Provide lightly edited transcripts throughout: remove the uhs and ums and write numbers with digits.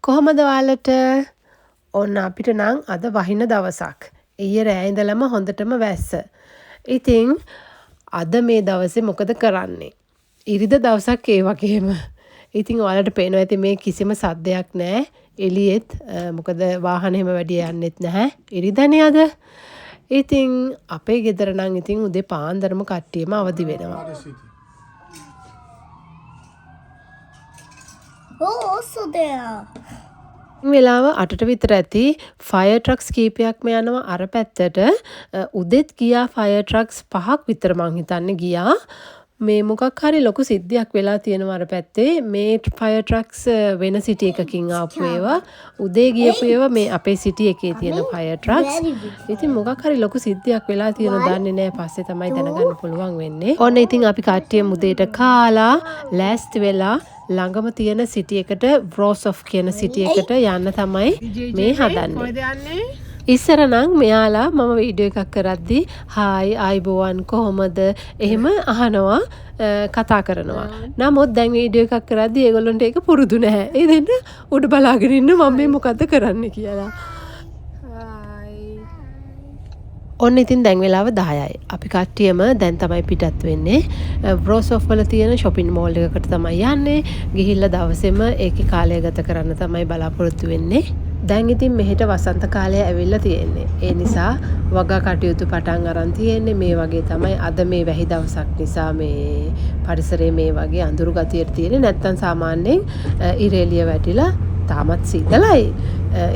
කොහොමද ඔයාලට? ඔන්න අපිට නම් අද වහින දවසක්. ඊයේ රෑ ඉඳලම හොඳටම වැස්ස. ඉතින් අද මේ දවසේ මොකද කරන්නේ? ඉරිදා දවසක් ඒ වගේම. ඉතින් ඔයාලට පේනවා ඇති මේ කිසිම සද්දයක් නැහැ. එළියෙත් මොකද වාහන හැම වැඩි යන්නෙත් නැහැ. ඉරිදානේ අද. ඉතින් අපේ ගෙදර නම් ඉතින් උදේ පාන්දරම කට්ටියම අවදි වෙනවා. also there. වෙලාව 8ට විතර ඇති ෆයර් ට්‍රක්ස් කීපයක්ම යනවා අර පැත්තට. උදෙත් ගියා ෆයර් ට්‍රක්ස් 5ක් විතර මං හිතන්නේ ගියා. මේ මොකක් හරි ලොකු සිද්ධියක් වෙලා තියෙනවා අර පැත්තේ. මේ ෆයර් ට්‍රක්ස් වෙන සිටි එකකින් ආපු ඒවා. උදේ ගියපු ඒවා මේ අපේ සිටි එකේ තියෙන ෆයර් ට්‍රක්ස්. ඉතින් මොකක් හරි ලොකු සිද්ධියක් වෙලා තියෙනවා දන්නේ නැහැ. පස්සේ තමයි දැනගන්න පුළුවන් වෙන්නේ. ඔන්න ඉතින් අපි කට්ටිය මුදේට කාලා ලෑස්ති වෙලා ළඟම තියෙන සිටි එකට බ්‍රෝසොෆ් කියන සිටි එකට යන්න තමයි මේ හදන්නේ. ඉස්සර නම් මෙයාලා මම වීඩියෝ එකක් කරද්දි හායි ආයිබෝවන් කොහොමද එහෙම අහනවා කතා කරනවා. නමුත් දැන් වීඩියෝ එකක් කරද්දි ඒගොල්ලන්ට ඒක පුරුදු නැහැ. ඒ දෙන්න උඩ බලාගෙන ඉන්න මම මේ මොකද්ද කරන්නේ කියලා. ඔන්න ඉතින් දැන් වෙලාව 10යි. අපි කට්ටියම දැන් තමයි පිටත් වෙන්නේ. බ්‍රෝසොෆ් වල තියෙන shopping mall එකකට තමයි යන්නේ. ගිහිල්ලා දවසෙම ඒකේ කාලය ගත කරන්න තමයි බලාපොරොත්තු වෙන්නේ. දැන් ඉතින් මෙහෙට වසන්ත කාලය ඇවිල්ලා තියෙන්නේ. ඒ නිසා වගා කටයුතු පටන් අරන් තියෙන්නේ. මේ වගේ තමයි අද මේ වැහි දවසක් නිසා මේ පරිසරයේ මේ වගේ අඳුරු ගතියට තියෙන්නේ. නැත්තම් සාමාන්‍යයෙන් ඉරේලිය වැටිලා තාමත් සීතලයි.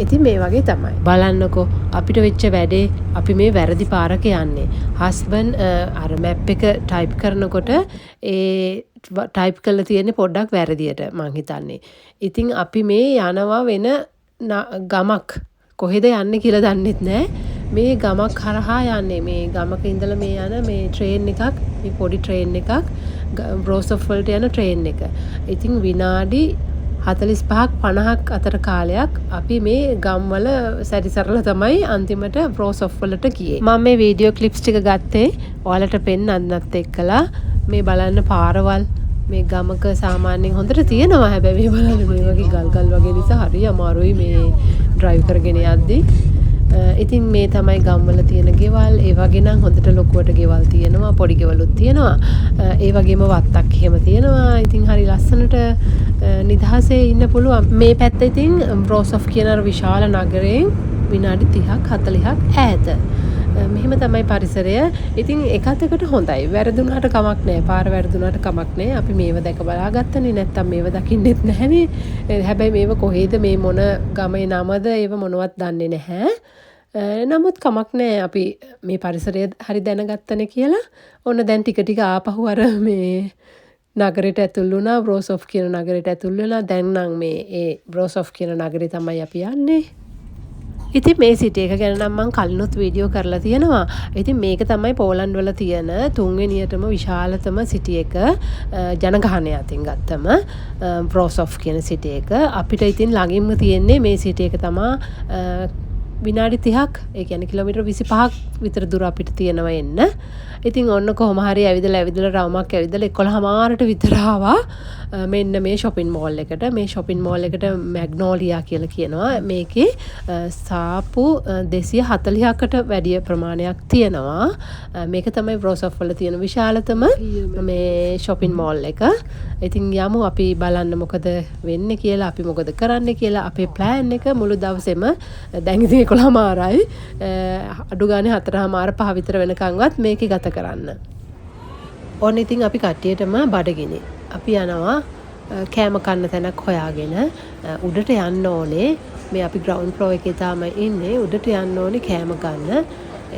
ඉතින් මේ වගේ තමයි. බලන්නකෝ අපිට වෙච්ච වැඩේ අපි මේ වැරදි පාරක යන්නේ. හස්බන්ඩ් අර මැප් එක ටයිප් කරනකොට ඒ ටයිප් කරලා තියෙන්නේ පොඩ්ඩක් වැරදියට මං හිතන්නේ. ඉතින් අපි මේ යනවා වෙන ගමක් කොහෙද යන්නේ කියලා දන්නෙත් නැහැ. මේ ගමක් හරහා යන්නේ. මේ ගමක ඉඳලා මේ යන මේ ට්‍රේන් එකක්, මේ පොඩි ට්‍රේන් එකක් බ්‍රෝසොෆ් වලට යන ට්‍රේන් එක. ඉතින් විනාඩි 45ක් 50ක් අතර කාලයක් අපි මේ ගම්වල සැරිසරලා තමයි අන්තිමට බ්‍රෝසොෆ් වලට ගියේ. මම මේ වීඩියෝ ක්ලිප්ස් ටික ගත්තේ ඔයාලට පෙන්නන්නත් එක්කලා මේ බලන්න පාරවල් මේ ගමක සාමාන්‍යයෙන් හොඳට තියෙනවා. හැබැයි මේ බලන්න මේ වගේ ගල් වගේ නිසා හරි අමාරුයි මේ ඩ්‍රයිව් කරගෙන යද්දී. ඉතින් මේ තමයි ගම්වල තියෙන ගෙවල්. ඒ වගේ නම් හොඳට ලොකුවට ගෙවල් තියෙනවා, පොඩි ගෙවලුත් තියෙනවා. ඒ වගේම වත්තක් එහෙම තියෙනවා. ඉතින් හරි ලස්සනට නිදහසේ ඉන්න පුළුවන්. මේ පැත්ත ඉතින් බ්‍රෝසොෆ් කියන අර විශාල නගරයෙන් විනාඩි 30ක් 40ක් ඈත. මෙහෙම තමයි පරිසරය. ඉතින් එකත් එකට හොඳයි. වැරදුනාට කමක් නැහැ. පාර වැරදුනාට කමක් නැහැ. අපි මේව දැක බලාගත්තනේ. නැත්තම් මේව දකින්නෙත් නැහනේ. හැබැයි මේව කොහෙද මේ මොන ගමේ නමද ඒව මොනවත් දන්නේ නැහැ. නමුත් කමක් නැහැ. අපි මේ පරිසරය හරි දැනගත්තනේ කියලා. ඔන්න දැන් ටික ආපහු අර මේ නගරයට ඇතුල් වුණා. බ්‍රෝසොෆ් කියන නගරයට ඇතුල් වෙලා දැන් නම් මේ ඒ බ්‍රෝසොෆ් කියන නගරේ තමයි අපි යන්නේ. ඉතින් මේ සිටි එක ගැන නම් මම කලිනුත් වීඩියෝ කරලා තියෙනවා. ඉතින් මේක තමයි පෝලන්ඩ් වල තියෙන තුන්වෙනියටම විශාලතම සිටි එක ජනගහනය අතින් ගත්තම බ්‍රෝසොෆ් කියන සිටි එක. අපිට ඉතින් ළඟින්ම තියෙන්නේ මේ සිටි එක තමයි විනාඩි 30ක් ඒ කියන්නේ කිලෝමීටර් 25ක් විතර දුර අපිට තියෙනවා එන්න. ඉතින් ඔන්න කොහොම හරි ඇවිදලා රවුමක් ඇවිදලා 11:00ට විතර ආවා මෙන්න මේ shopping mall එකට. මේ shopping mall එකට මැග්නෝලියා කියලා කියනවා. මේකේ සාපු 240කට වැඩි ප්‍රමාණයක් තියෙනවා. මේක තමයි බ්‍රෝසොෆ් වල තියෙන විශාලතම මේ shopping mall එක. ඉතින් යමු අපි බලන්න මොකද වෙන්නේ කියලා, අපි මොකද කරන්නේ කියලා. අපේ plan එක මුළු දවසේම දැන් ඉතින් 11:00යි අඩු ගානේ 4:00 5 විතර වෙනකන්වත් මේකේ ගත කරන්න. ඕන ඉතින් අපි කට්ටියටම බඩගිනි. අපි යනවා කෑම කන්න තැනක් හොයාගෙන. උඩට යන්න ඕනේ. මේ අපි ග්‍රවුන්ඩ් ෆ්ලෝර් එකේ තමයි ඉන්නේ. උඩට යන්න ඕනේ කෑම ගන්න.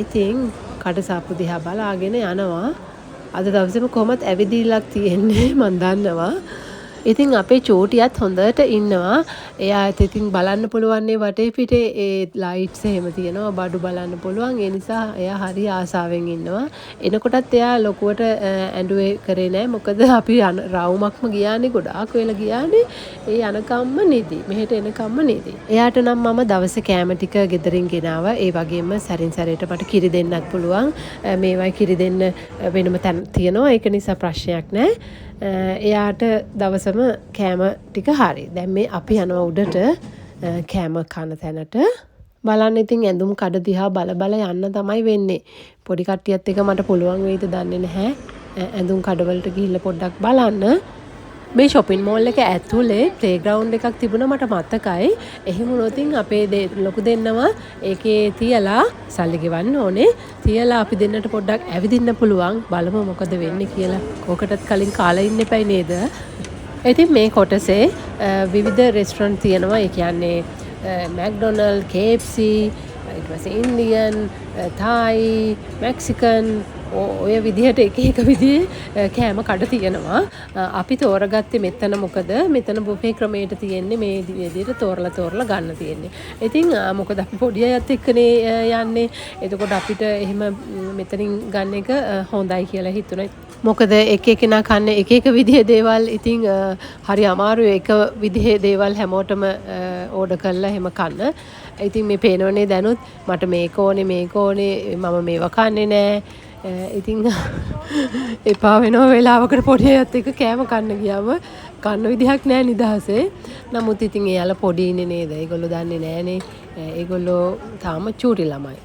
ඉතින් කඩසාප්පු දිහා බලාගෙන යනවා. අද දවසේම කොහොමත් ඇවිදිල්ලක් තියෙන්නේ මම දන්නවා. ඉතින් අපේ චූටියත් හොඳට ඉන්නවා. එයාට ඉතින් බලන්න පුළුවන් නේ වටේ පිටේ ඒ ලයිට්ස් එහෙම තියෙනවා. බඩු බලන්න පුළුවන්. ඒ නිසා එයා හරි ආසාවෙන් ඉන්නවා. එනකොටත් එයා ලොකුවට ඇඬුවේ කරේ නැහැ. මොකද අපි රවුමක්ම ගියානේ, ගොඩාක් වෙලා ගියානේ. ඒ යනකම්ම නිදි. මෙහෙට එනකම්ම නිදි. එයාට නම් මම දවසේ කෑම ටික ගෙදරින් ගෙනාවා. ඒ වගේම සැරින් සැරේට මට කිරි දෙන්නත් පුළුවන්. මේවයි කිරි දෙන්න වෙනම තැන තියෙනවා. ඒක නිසා ප්‍රශ්නයක් නැහැ. එයාට දවසම කෑම ටික හරි. දැන් මේ අපි යනවා උඩට කෑම කන තැනට. බලන්න ඉතින් ඇඳුම් කඩ දිහා බල බල යන්න තමයි වෙන්නේ. පොඩි කට්ටියත් එක මට පුළුවන් වෙයිද දන්නේ නැහැ. ඇඳුම් කඩවලට ගිහිල්ලා පොඩ්ඩක් බලන්න. මේ shopping mall එක ඇතුලේ playground එකක් තිබුණා මට මතකයි. එහෙම වුණොතින් අපේ ලොකු දෙන්නම ඒකේ තියලා සල්ලි ගෙවන්න ඕනේ. තියලා අපි දෙන්නට පොඩ්ඩක් ඇවිදින්න පුළුවන්. බලමු මොකද වෙන්නේ කියලා. ඕකටත් කලින් කාලා ඉන්න එපයි නේද? ඉතින් මේ කොටසේ විවිධ රෙස්ටොරන්ට් තියෙනවා. ඒ කියන්නේ McDonald, KFC, ඊට පස්සේ Indian, Thai, Mexican ඔය විදිහට එක විදිහේ කෑම කඩ තියෙනවා. අපි තෝරගත්තේ මෙතන මොකද මෙතන බුෆේ ක්‍රමයට තියෙන්නේ මේ විදිහට තෝරලා ගන්න තියෙන්නේ. ඉතින් මොකද අපි පොඩි අයත් එක්කනේ යන්නේ. එතකොට අපිට එහෙම මෙතනින් ගන්න එක හොඳයි කියලා හිතුණා. මොකද එකෙනා කන්නේ එක විදිහේ දේවල්. ඉතින් හරි අමාරුයි එක විදිහේ දේවල් හැමෝටම ඕඩර් කරලා එහෙම කන්න. ඉතින් මේ පේනවනේ දැනුත් මට මේක ඕනේ මම මේවා කන්නේ නෑ. ඉතින් එපා වෙනව වෙලාවකට පොඩි අයත් එක්ක කෑම කන්න ගියාම කන්න විදිහක් නෑ නිදහසේ. නමුත් ඉතින් එයාලා පොඩි ඉන්නේ නේද? ඒගොල්ලෝ දන්නේ නෑනේ. ඒගොල්ලෝ තාම චූටි ළමයි.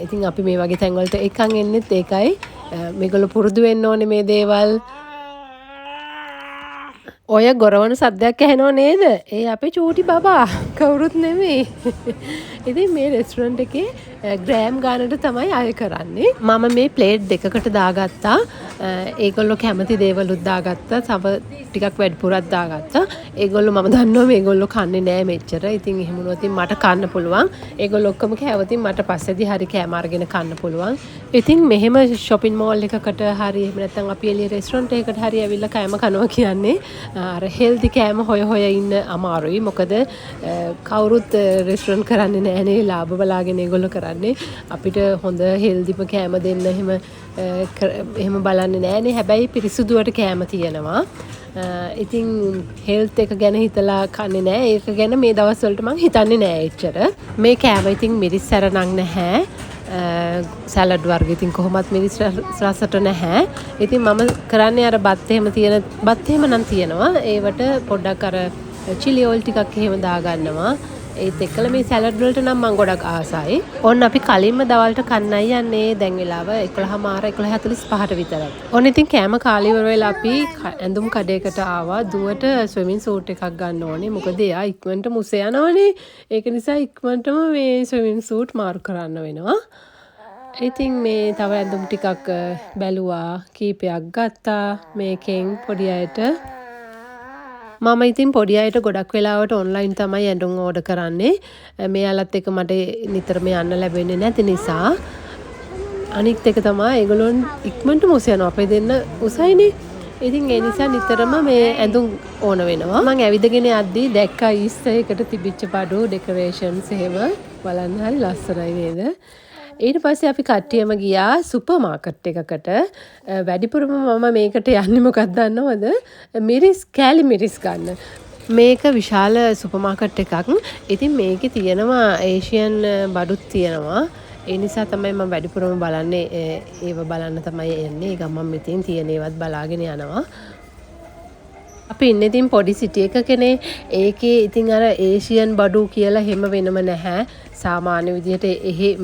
ඉතින් අපි මේ වගේ තැන්වලට එකන් එන්නෙත් ඒකයි. මේගොල්ලෝ පුරුදු වෙන්න ඕනේ මේ දේවල්. ඔය ගොරවන සද්දයක් ඇහෙනව නේද? ඒ අපේ චූටි බබා කවුරුත් නෙමෙයි. ඉතින් මේ රෙස්ටොරන්ට් එකේ ග්‍රෑම් ගානට තමයි අය කරන්නේ. මම මේ ප්ලේට් දෙකකට දාගත්තා. ඒගොල්ලෝ කැමති දේවලුත් දාගත්තා. තව ටිකක් වැඩිපුරක් දාගත්තා. ඒගොල්ලෝ මම දන්නවා මේගොල්ලෝ කන්නේ නෑ මෙච්චර. ඉතින් එහෙම වුණොත් මට කන්න පුළුවන්. ඒගොල්ලෝ ඔක්කොම කෑවොත් මට පස්සේදී හරි කෑම අරගෙන කන්න පුළුවන්. ඉතින් මෙහෙම shopping mall එකකට හරි එහෙම නැත්නම් අපි එළිය රෙස්ටොරන්ට් එකකට හරි ඇවිල්ලා කෑම කනවා කියන්නේ අර හෙල්දි කෑම හොය ඉන්න අමාරුයි. මොකද කවුරුත් රෙස්ටොරන්ට් කරන්නේ නැහනේ. ලාභ බලාගෙන ඒගොල්ලෝ කරන්නේ. අපිට හොඳ හෙල්දිම කෑම දෙන්න එහෙම බලන්නේ නැහනේ. හැබැයි පිරිසුදුවට කෑම තියෙනවා. ඉතින් හෙල්ත් එක ගැන හිතලා කන්නේ නෑ. ඒක ගැන මේ දවස්වලට මං හිතන්නේ නෑ එච්චර. මේ කෑම ඉතින් මිරිස් සැරණක් නැහැ. සැලඩ් වර්ග ඉතින් කොහොමත් මිරිස් රසට නැහැ. ඉතින් මම කරන්නේ අර බත් එහෙම නම් තියෙනවා. ඒවට පොඩ්ඩක් අර චිලි ඔයිල් ටිකක් එහෙම දාගන්නවා. ඒත් එක්කලා මේ සැලඩ් වලට නම් මම ගොඩක් ආසයි. ඔන්න අපි කලින්ම දවල්ට කන්නයි යන්නේ. දැන් වෙලාව 11:45 විතරයි. ඔන්න ඉතින් කෑම කාලේ ඉවර වෙලා අපි ඇඳුම් කඩේකට ආවා. දුවට ස්විමින් සූට් එකක් ගන්න ඕනේ. මොකද එයා ඉක්මනට මුස යනවනේ. ඒක නිසා ඉක්මනටම මේ ස්විමින් සූට් මාරු කරන්න වෙනවා. ඉතින් මේ තව ඇඳුම් ටිකක් බැලුවා. කීපයක් ගත්තා. මේකෙන් පොඩි අයට මම ඉතින් පොඩි අයට ගොඩක් වෙලාවට ඔන්ලයින් තමයි ඇඳුම් ඕඩර් කරන්නේ. මෙයාලත් එක්ක මට නිතරම යන්න ලැබෙන්නේ නැති නිසා. අනිත් එක තමයි ඒගොල්ලොන් ඉක්මනට මුස යනවා. අපේ දෙන්න උසයිනේ. ඉතින් ඒ නිසා නිතරම මේ ඇඳුම් ඕන වෙනවා. මම ඇවිදගෙන යද්දී දැක්කා ඊස්ටර් එකට තිබිච්ච බඩු ඩෙකොරේෂන්ස් එහෙම. බලන්න හරි ලස්සනයි නේද? ඊට පස්සේ අපි කට්ටියම ගියා සුපර් මාකට් එකකට. වැඩිපුරම මම මේකට යන්නේ මොකක්ද දන්නවද? කෑලි මිරිස් ගන්න. මේක විශාල සුපර් මාකට් එකක්. ඉතින් මේකේ තියෙනවා ඒෂියන් බඩුත් තියෙනවා. ඒ නිසා තමයි මම වැඩිපුරම බලන්නේ ඒව බලන්න තමයි එන්නේ. ගමම් ඉතින් තියෙන ඒවත් බලාගෙන යනවා. අපි ඉන්නේ ඉතින් පොඩි සිටි එකකනේ. ඒකේ ඉතින් අර ඒෂියන් බඩු කියලා හැම වෙනම නැහැ. සාමාන්‍ය විදිහට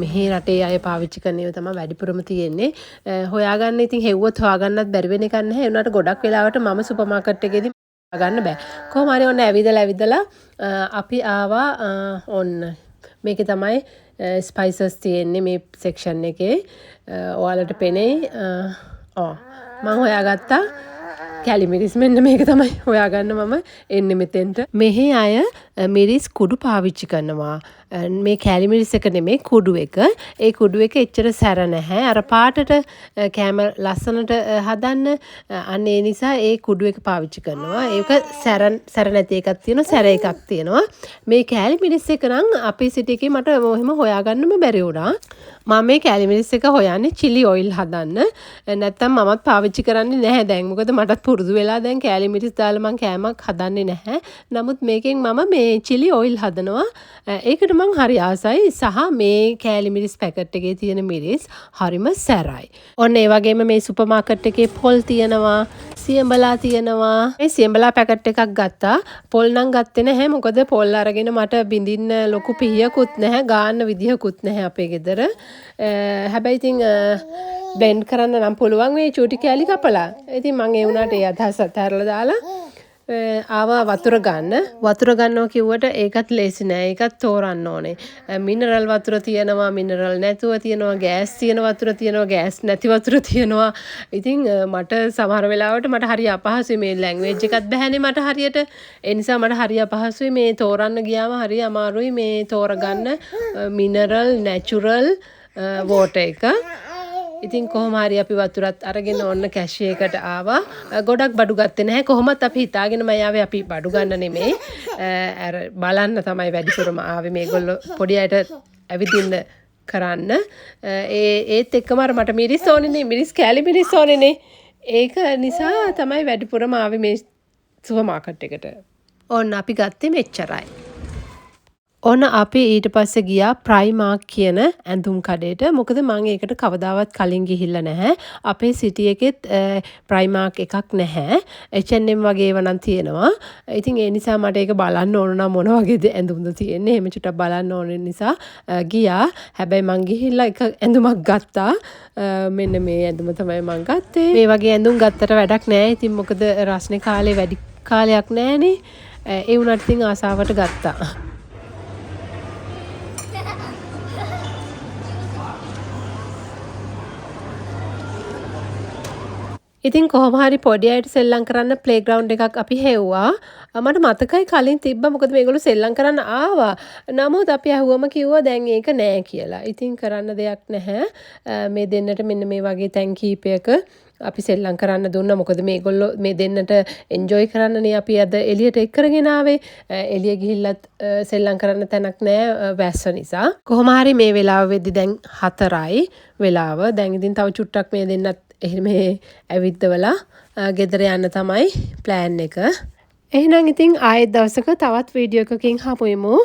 මෙහි රටේ අය පාවිච්චි කරන ඒවා තමයි වැඩිපුරම තියෙන්නේ. හොයාගන්න ඉතින් හෙව්වොත් හොයාගන්නත් බැරි වෙන එකක් නැහැ. ඒ උනාට ගොඩක් වෙලාවට මම සුපර් මාකට් එකේදී හොයාගන්න බෑ. කොහොම හරි ඔන්න ඇවිදලා අපි ආවා ඔන්න මේකේ තමයි ස්පයිසස් තියෙන්නේ මේ සෙක්ෂන් එකේ. ඔයාලට පෙනෙයි. මම හොයාගත්තා කැලි මිරිස්. මෙන්න මේක තමයි හොයාගන්න මම එන්නේ මෙතෙන්ට. මෙහි අය මිරිස් කුඩු පාවිච්චි කරනවා. මේ කැලි මිරිස් එක නෙමෙයි කුඩු එක. ඒ කුඩු එක එච්චර සැර නැහැ. අර පාටට කෑම ලස්සනට හදන්න අන්න ඒ නිසා ඒ කුඩු එක පාවිච්චි කරනවා. ඒක සැර නැති එකක් තියෙනවා, සැර එකක් තියෙනවා. මේ කැලි මිරිස් එක නම් අපේ සිටි එකේ මට මොහෙම හොයාගන්නම බැරි වුණා. මම මේ කැලි මිරිස් එක හොයන්නේ චිලි ඔයිල් හදන්න. නැත්තම් මමත් පාවිච්චි කරන්නේ නැහැ දැන්. මොකද මටත් පුරුදු වෙලා දැන් කැලි මිරිස් දාලා මම කෑමක් හදන්නේ නැහැ. නමුත් මේකෙන් මම මේ චිලි ඔයිල් හදනවා. ඒකට මං හරි ආසයි සහ මේ කෑලි මිරිස් පැකට් එකේ තියෙන මිරිස් හරිම සැරයි. ඔන්න ඒ වගේම මේ සුපර් මාකට් එකේ පොල් තියෙනවා, සියඹලා තියෙනවා. මේ සියඹලා පැකට් එකක් ගත්තා. පොල් නම් ගත්තේ නැහැ. මොකද පොල් අරගෙන මට බින්දින්න ලොකු පිහියකුත් නැහැ, ගාන්න විදිහකුත් නැහැ අපේ ගෙදර. හැබැයි ඉතින් බ්ලෙන්ඩ් කරන්න නම් පුළුවන් මේ චූටි කෑලි කපලා. ඉතින් මං ඒ වුණාට ඒ අදහස අතහැරලා දාලා ආවා වතුර ගන්න. වතුර ගන්නවා කිව්වට ඒකත් ලේසි නෑ. ඒකත් තෝරන්න ඕනේ. මිනරල් වතුර තියෙනවා, මිනරල් නැතුව තියෙනවා, ගෑස් තියෙන වතුර තියෙනවා, ගෑස් නැති වතුර තියෙනවා. ඉතින් මට සමහර වෙලාවට මට හරි අපහසුයි මේ ලැන්ග්වේජ් එකත් බැහැනේ මට හරියට. ඒ නිසා මට හරි අපහසුයි මේ තෝරන්න ගියාම හරි අමාරුයි මේ තෝරගන්න මිනරල් නැචරල් වෝටර් එක. ඉතින් කොහොම හරි අපි වතුරත් අරගෙන ඔන්න කැෂිය එකට ආවා. ගොඩක් බඩු ගත්තේ නැහැ. කොහොමත් අපි හිතාගෙනම ආවේ අපි බඩු ගන්න නෙමෙයි. අර බලන්න තමයි වැඩිපුරම ආවේ මේගොල්ලෝ පොඩි අයට ඇවිදින්න කරන්න. ඒත් එක්කම අර මට මිරිස් ඕනේනේ. මිරිස් කෑලි මිරිස් ඕනේනේ. ඒක නිසා තමයි වැඩිපුරම ආවේ මේ සුපර් මාකට් එකට. ඔන්න අපි ගත්තේ මෙච්චරයි. ඔන්න අපි ඊට පස්සේ ගියා ප්‍රයිමාක් කියන ඇඳුම් කඩේට. මොකද මම ඒකට කවදාවත් කලින් ගිහිල්ලා නැහැ. අපේ සිටි එකෙත් ප්‍රයිමාක් එකක් නැහැ. H&M වගේ ඒවා නම් තියෙනවා. ඉතින් ඒ නිසා මට ඒක බලන්න ඕන නම් මොන වගේද ඇඳුම්ද තියෙන්නේ. එහෙම චුට්ටක් බලන්න ඕන නිසා ගියා. හැබැයි මං ගිහිල්ලා එක ඇඳුමක් ගත්තා. මෙන්න මේ ඇඳුම තමයි මං ගත්තේ. මේ වගේ ඇඳුම් ගත්තට වැඩක් නැහැ. ඉතින් මොකද රස්නේ කාලේ වැඩි කාලයක් නැහැනේ. ඒ වුණාට ඉතින් ආසාවට ගත්තා. ඉතින් කොහොම හරි පොඩි අයට සෙල්ලම් කරන්න ප්ලේග්‍රවුන්ඩ් එකක් අපි හෙව්වා. මට මතකයි කලින් තිබ්බා මොකද මේගොල්ලෝ සෙල්ලම් කරන්න ආවා. නමුත් අපි අහුවම කිව්වා දැන් ඒක නෑ කියලා. ඉතින් කරන්න දෙයක් නැහැ. මේ දෙන්නට මෙන්න මේ වගේ තැන් කීපයක අපි සෙල්ලම් කරන්න දුන්නා. මොකද මේගොල්ලෝ මේ දෙන්නට එන්ජොයි කරන්නනේ අපි අද එළියට එක් කරගෙන ආවේ. එළිය ගිහිල්ලත් සෙල්ලම් කරන්න තැනක් නෑ වැස්ස නිසා. කොහොම හරි මේ වෙලාව වෙද්දි දැන් 4යි වෙලාව. දැන් ඉතින් තව චුට්ටක් මේ දෙන්නත් එහෙම ඇවිද්දවලා ගෙදර යන්න තමයි ප්ලෑන් එක. එහෙනම් ඉතින් ආයෙත් දවසක තවත් වීඩියෝ එකකින් හමුවෙමු.